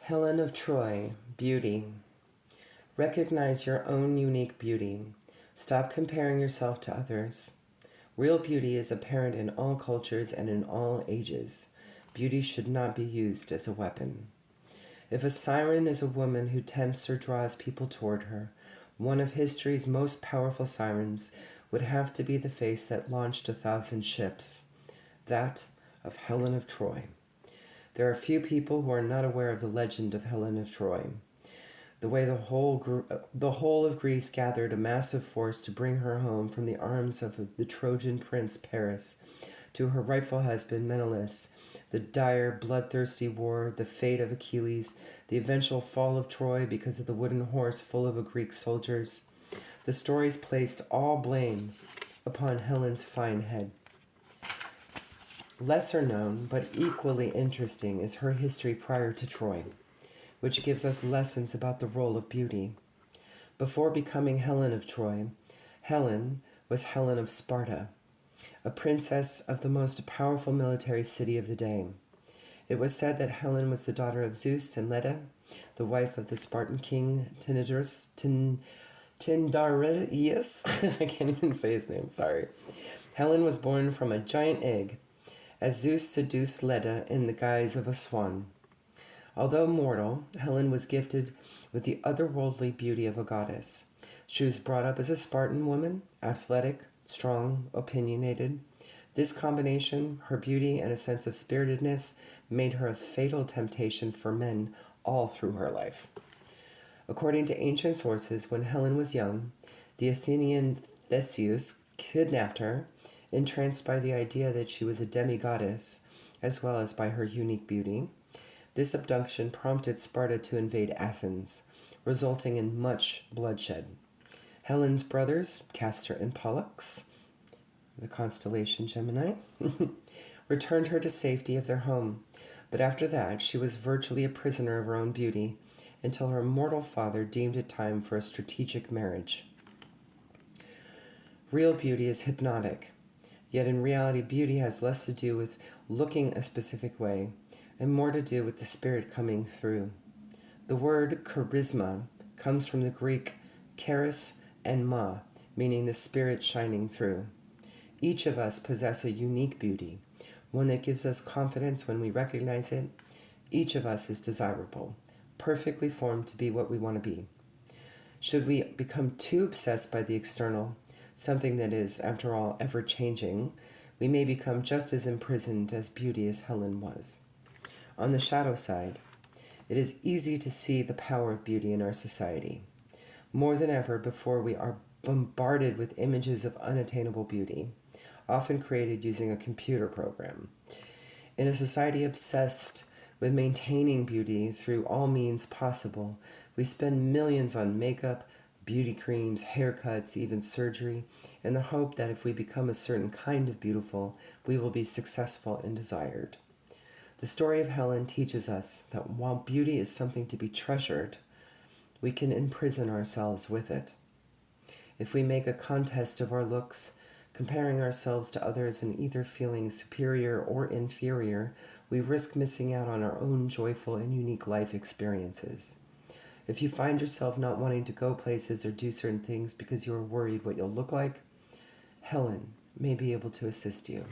Helen of Troy, beauty. Recognize your own unique beauty. Stop comparing yourself to others. Real beauty is apparent in all cultures and in all ages. Beauty should not be used as a weapon. If a siren is a woman who tempts or draws people toward her, one of history's most powerful sirens would have to be the face that launched 1,000 ships, that of Helen of Troy. There are few people who are not aware of the legend of Helen of Troy. The way the whole of Greece gathered a massive force to bring her home from the arms of the Trojan prince Paris to her rightful husband Menelaus, the dire, bloodthirsty war, the fate of Achilles, the eventual fall of Troy because of the wooden horse full of Greek soldiers. The stories placed all blame upon Helen's fine head. Lesser known, but equally interesting, is her history prior to Troy, which gives us lessons about the role of beauty. Before becoming Helen of Troy, Helen was Helen of Sparta, a princess of the most powerful military city of the day. It was said that Helen was the daughter of Zeus and Leda, the wife of the Spartan king Tyndareus. I can't even say his name, sorry. Helen was born from a giant egg, as Zeus seduced Leda in the guise of a swan. Although mortal, Helen was gifted with the otherworldly beauty of a goddess. She was brought up as a Spartan woman, athletic, strong, opinionated. This combination, her beauty and a sense of spiritedness, made her a fatal temptation for men all through her life. According to ancient sources, when Helen was young, the Athenian Theseus kidnapped her, entranced by the idea that she was a demigoddess, as well as by her unique beauty. This abduction prompted Sparta to invade Athens, resulting in much bloodshed. Helen's brothers, Castor and Pollux, the constellation Gemini, returned her to safety of their home, but after that she was virtually a prisoner of her own beauty until her mortal father deemed it time for a strategic marriage. Real beauty is hypnotic, yet in reality beauty has less to do with looking a specific way and more to do with the spirit coming through. The word charisma comes from the Greek charis and ma, meaning the spirit shining through. Each of us possess a unique beauty, one that gives us confidence when we recognize it. Each of us is desirable, perfectly formed to be what we want to be. Should we become too obsessed by the external, something that is, after all, ever-changing, we may become just as imprisoned as beauty as Helen was. On the shadow side, it is easy to see the power of beauty in our society. More than ever before, we are bombarded with images of unattainable beauty, often created using a computer program. In a society obsessed with maintaining beauty through all means possible, we spend millions on makeup, beauty creams, haircuts, even surgery, in the hope that if we become a certain kind of beautiful, we will be successful and desired. The story of Helen teaches us that while beauty is something to be treasured, we can imprison ourselves with it. If we make a contest of our looks, comparing ourselves to others and either feeling superior or inferior, we risk missing out on our own joyful and unique life experiences. If you find yourself not wanting to go places or do certain things because you are worried what you'll look like, Helen may be able to assist you.